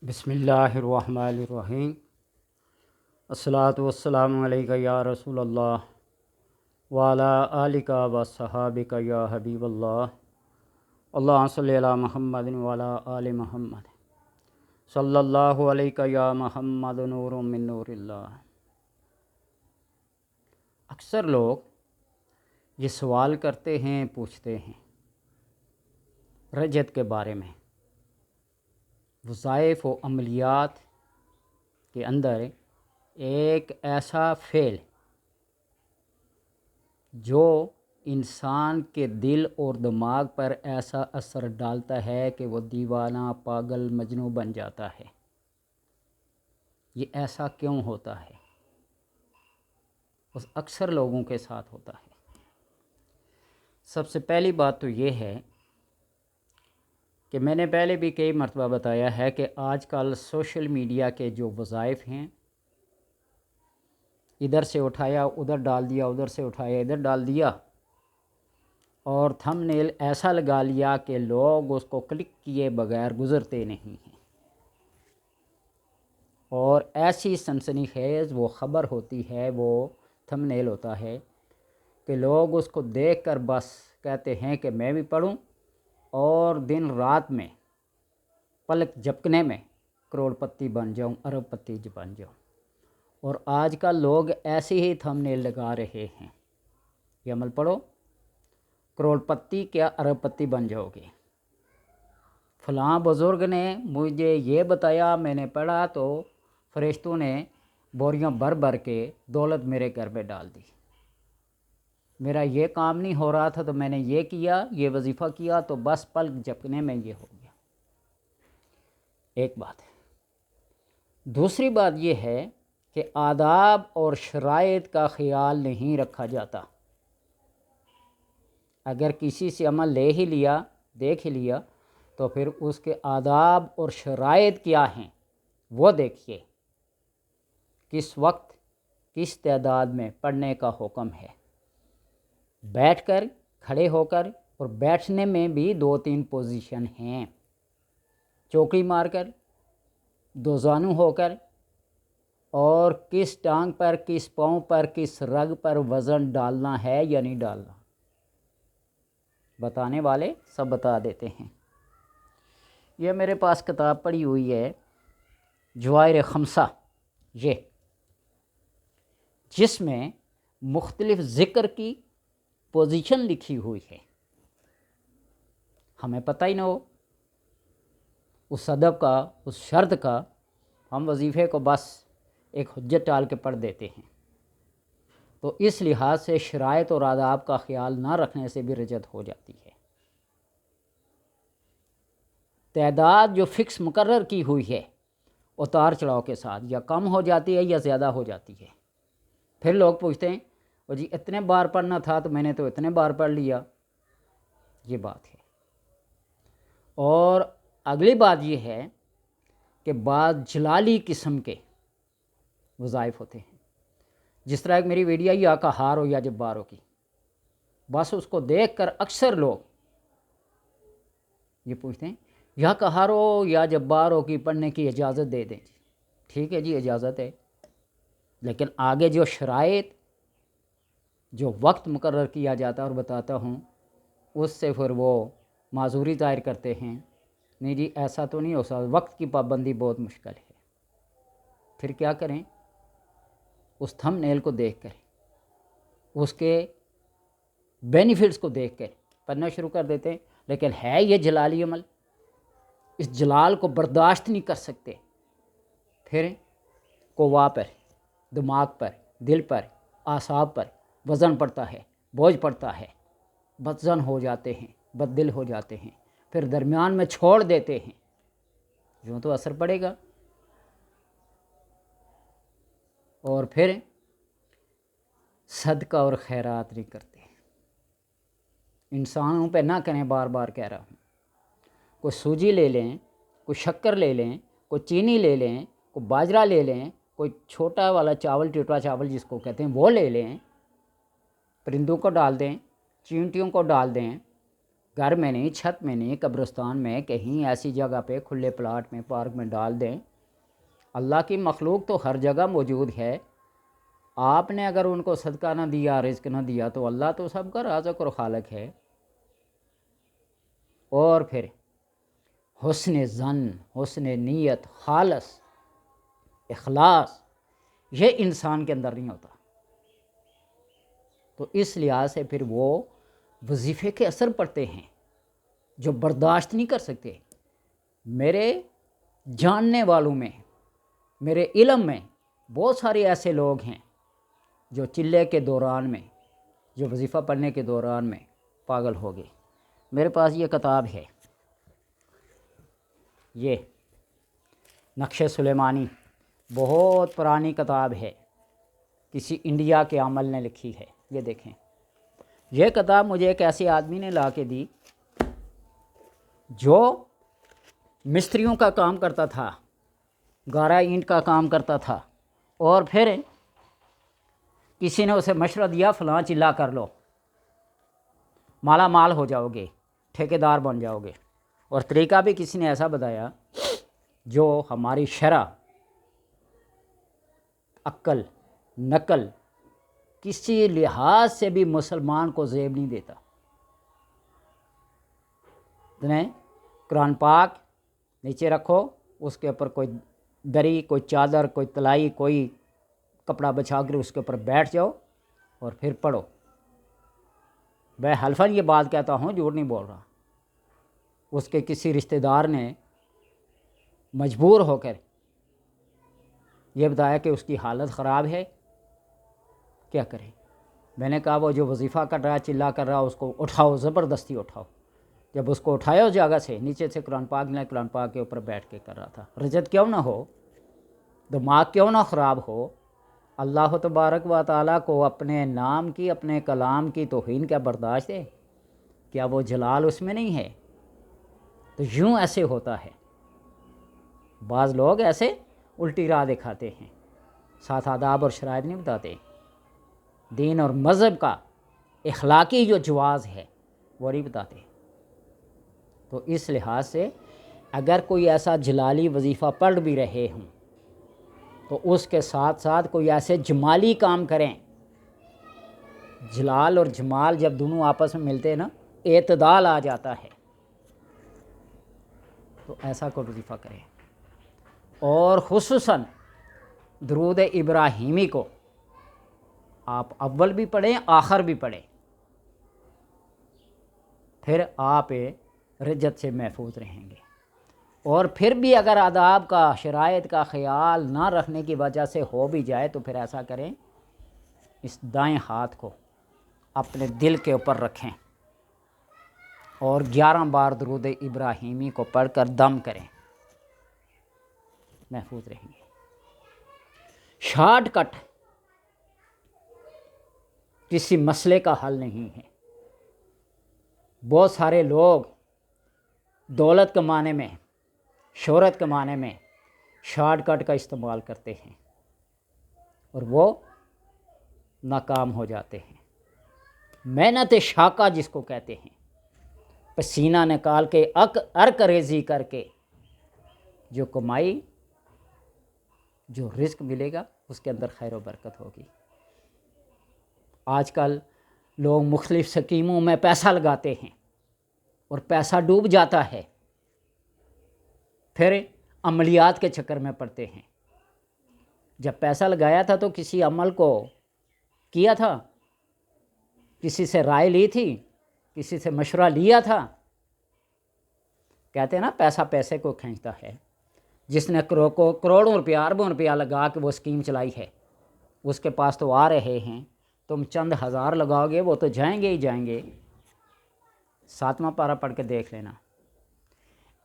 بسم اللہ الرحمن الرحیم۔ الصلاۃ والسلام علیک یا رسول اللہ وعلی آلک و صحابک یا حبیب اللہ۔ اللہم صلی علی محمد وعلی آل محمد صلی اللہ علیہ یا محمد نور من نور اللہ۔ اکثر لوگ یہ سوال کرتے ہیں، پوچھتے ہیں رجت کے بارے میں، وظائف و عملیات کے اندر ایک ایسا فعل جو انسان کے دل اور دماغ پر ایسا اثر ڈالتا ہے کہ وہ دیوانہ، پاگل، مجنون بن جاتا ہے۔ یہ ایسا کیوں ہوتا ہے؟ اس اکثر لوگوں کے ساتھ ہوتا ہے۔ سب سے پہلی بات تو یہ ہے کہ میں نے پہلے بھی کئی مرتبہ بتایا ہے کہ آج کل سوشل میڈیا کے جو وظائف ہیں، ادھر سے اٹھایا ادھر ڈال دیا، ادھر سے اٹھایا ادھر ڈال دیا، اور تھم نیل ایسا لگا لیا کہ لوگ اس کو کلک کیے بغیر گزرتے نہیں ہیں، اور ایسی سنسنی خیز وہ خبر ہوتی ہے، وہ تھم نیل ہوتا ہے کہ لوگ اس کو دیکھ کر بس کہتے ہیں کہ میں بھی پڑھوں اور دن رات میں پلک جھپکنے میں کروڑ پتی بن جاؤں، ارب پتی بن جاؤں۔ اور آج کل لوگ ایسے ہی تھم نیل لگا رہے ہیں، یہ عمل پڑھو، کروڑ پتی کیا ارب پتی بن جاؤ گے۔ فلاں بزرگ نے مجھے یہ بتایا، میں نے پڑھا تو فرشتوں نے بوریاں بھر بھر کے دولت میرے گھر پہ ڈال دی۔ میرا یہ کام نہیں ہو رہا تھا تو میں نے یہ کیا، یہ وظیفہ کیا تو بس پلک جھپکنے میں یہ ہو گیا۔ ایک بات ہے۔ دوسری بات یہ ہے کہ آداب اور شرائط کا خیال نہیں رکھا جاتا۔ اگر کسی سے عمل لے ہی لیا، دیکھ ہی لیا، تو پھر اس کے آداب اور شرائط کیا ہیں وہ دیکھیے۔ کس وقت کس تعداد میں پڑھنے کا حکم ہے، بیٹھ کر، کھڑے ہو کر، اور بیٹھنے میں بھی 2-3 پوزیشن ہیں، چوکڑی مار کر، دو زانو ہو کر، اور کس ٹانگ پر، کس پاؤں پر، کس رگ پر وزن ڈالنا ہے یا نہیں ڈالنا، بتانے والے سب بتا دیتے ہیں۔ یہ میرے پاس کتاب پڑی ہوئی ہے، جواہر خمسہ، یہ جس میں مختلف ذکر کی پوزیشن لکھی ہوئی ہے۔ ہمیں پتہ ہی نہ ہو اس ادب کا، اس شرط کا، ہم وظیفے کو بس ایک حجت ٹال کے پڑھ دیتے ہیں۔ تو اس لحاظ سے شرائط اور آداب کا خیال نہ رکھنے سے بھی رجت ہو جاتی ہے۔ تعداد جو فکس مقرر کی ہوئی ہے، اتار چڑھاؤ کے ساتھ یا کم ہو جاتی ہے یا زیادہ ہو جاتی ہے۔ پھر لوگ پوچھتے ہیں وہ جی اتنے بار پڑھنا تھا تو میں نے تو اتنے بار پڑھ لیا، یہ بات ہے۔ اور اگلی بات یہ ہے کہ بعض جلالی قسم کے وظائف ہوتے ہیں، جس طرح ایک میری ویڈیو یا کہار ہو یا جباروں کی، بس اس کو دیکھ کر اکثر لوگ یہ پوچھتے ہیں یا کہارو یا جباروں کی پڑھنے کی اجازت دے دیں۔ ٹھیک ہے جی، اجازت ہے، لیکن آگے جو شرائط، جو وقت مقرر کیا جاتا ہے اور بتاتا ہوں، اس سے پھر وہ معذوری ظاہر کرتے ہیں، نہیں جی ایسا تو نہیں ہو سکتا، وقت کی پابندی بہت مشکل ہے۔ پھر کیا کریں؟ اس تھم نیل کو دیکھ کر، اس کے بینیفٹس کو دیکھ کر پڑھنا شروع کر دیتے ہیں، لیکن ہے یہ جلالی عمل، اس جلال کو برداشت نہیں کر سکتے۔ پھر قوا پر، دماغ پر، دل پر، اعصاب پر وزن پڑتا ہے، بوجھ پڑتا ہے، بدظن ہو جاتے ہیں، بد دل ہو جاتے ہیں، پھر درمیان میں چھوڑ دیتے ہیں، یوں تو اثر پڑے گا۔ اور پھر صدقہ اور خیرات نہیں کرتے۔ انسانوں پہ نہ کریں، بار بار کہہ رہا ہوں۔ کوئی سوجی لے لیں، کوئی شکر لے لیں، کوئی چینی لے لیں، کوئی باجرہ لے لیں، کوئی چھوٹا والا چاول، ٹیٹوا چاول جس کو کہتے ہیں، وہ لے لیں، پرندوں کو ڈال دیں، چینٹیوں کو ڈال دیں، گھر میں نہیں، چھت میں نہیں، قبرستان میں، کہیں ایسی جگہ پہ کھلے پلاٹ میں، پارک میں ڈال دیں۔ اللہ کی مخلوق تو ہر جگہ موجود ہے، آپ نے اگر ان کو صدقہ نہ دیا، رزق نہ دیا، تو اللہ تو سب کا رازق اور خالق ہے۔ اور پھر حسن ظن، حسن نیت، خالص اخلاص، یہ انسان کے اندر نہیں ہوتا، تو اس لحاظ سے پھر وہ وظیفے کے اثر پڑتے ہیں جو برداشت نہیں کر سکتے۔ میرے جاننے والوں میں، میرے علم میں بہت سارے ایسے لوگ ہیں جو چلے کے دوران میں، جو وظیفہ پڑھنے کے دوران میں پاگل ہو گئے۔ میرے پاس یہ کتاب ہے، یہ نقش سلیمانی، بہت پرانی کتاب ہے، کسی انڈیا کے عامل نے لکھی ہے۔ یہ دیکھیں، یہ کتاب مجھے ایک ایسے آدمی نے لا کے دی جو مستریوں کا کام کرتا تھا، گارا اینٹ کا کام کرتا تھا، اور پھر کسی نے اسے مشورہ دیا فلاں چلا کر لو، مالا مال ہو جاؤ گے، ٹھیکیدار بن جاؤ گے، اور طریقہ بھی کسی نے ایسا بتایا جو ہماری شرع، عقل، نقل کسی لحاظ سے بھی مسلمان کو زیب نہیں دیتا۔ قرآن پاک نیچے رکھو، اس کے اوپر کوئی دری، کوئی چادر، کوئی تلائی، کوئی کپڑا بچھا کر اس کے اوپر بیٹھ جاؤ اور پھر پڑھو۔ میں حلفاً یہ بات کہتا ہوں، جھوٹ نہیں بول رہا۔ اس کے کسی رشتہ دار نے مجبور ہو کر یہ بتایا کہ اس کی حالت خراب ہے، کیا کریں؟ میں نے کہا وہ جو وظیفہ کر رہا ہے، چلا کر رہا، اس کو اٹھاؤ، زبردستی اٹھاؤ۔ جب اس کو اٹھایا اس جگہ سے، نیچے سے قرآن پاک نے، قرآن پاک کے اوپر بیٹھ کے کر رہا تھا۔ رجت کیوں نہ ہو، دماغ کیوں نہ خراب ہو، اللہ تبارک و تعالیٰ کو اپنے نام کی، اپنے کلام کی توہین کیا برداشت ہے؟ کیا وہ جلال اس میں نہیں ہے؟ تو یوں ایسے ہوتا ہے، بعض لوگ ایسے الٹی راہ دکھاتے ہیں، ساتھ آداب اور شرائط نہیں بتاتے، دین اور مذہب کا اخلاقی جو جواز ہے وہ نہیں بتاتے۔ تو اس لحاظ سے اگر کوئی ایسا جلالی وظیفہ پڑھ بھی رہے ہوں تو اس کے ساتھ ساتھ کوئی ایسے جمالی کام کریں۔ جلال اور جمال جب دونوں آپس میں ملتے ہیں نا، اعتدال آ جاتا ہے، تو ایسا کوئی وظیفہ کریں۔ اور خصوصاً درود ابراہیمی کو آپ اول بھی پڑھیں، آخر بھی پڑھیں، پھر آپ رجت سے محفوظ رہیں گے۔ اور پھر بھی اگر آداب کا، شرائط کا خیال نہ رکھنے کی وجہ سے ہو بھی جائے تو پھر ایسا کریں، اس دائیں ہاتھ کو اپنے دل کے اوپر رکھیں اور 11 بار درود ابراہیمی کو پڑھ کر دم کریں، محفوظ رہیں گے۔ شارٹ کٹ کسی مسئلے کا حل نہیں ہے۔ بہت سارے لوگ دولت کمانے میں، شہرت کمانے میں شارٹ کٹ کا استعمال کرتے ہیں اور وہ ناکام ہو جاتے ہیں۔ محنت شاقہ جس کو کہتے ہیں، پسینہ نکال کے، عرق ریزی کر کے جو کمائی، جو رزق ملے گا اس کے اندر خیر و برکت ہوگی۔ آج کل لوگ مختلف سکیموں میں پیسہ لگاتے ہیں اور پیسہ ڈوب جاتا ہے، پھر عملیات کے چکر میں پڑتے ہیں۔ جب پیسہ لگایا تھا تو کسی عمل کو کیا تھا، کسی سے رائے لی تھی، کسی سے مشورہ لیا تھا؟ کہتے ہیں نا پیسہ پیسے کو کھینچتا ہے۔ جس نے کروڑوں روپیہ، اربوں روپیہ لگا کے وہ اسکیم چلائی ہے، اس کے پاس تو آ رہے ہیں، تم چند ہزار لگاؤ گے وہ تو جائیں گے ہی جائیں گے۔ 7واں پارہ پڑھ کے دیکھ لینا،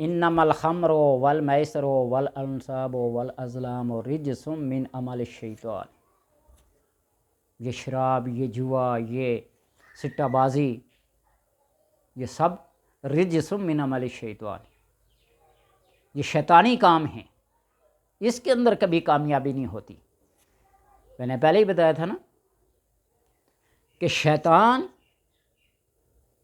انما الخمر والمیسر والانصاب والازلام رجس من عمل الشیطان۔ یہ شراب، یہ جوا، یہ سٹہ بازی، یہ سب رجس من عمل الشیطان، یہ شیطانی کام ہیں، اس کے اندر کبھی کامیابی نہیں ہوتی۔ میں نے پہلے ہی بتایا تھا نا کہ شیطان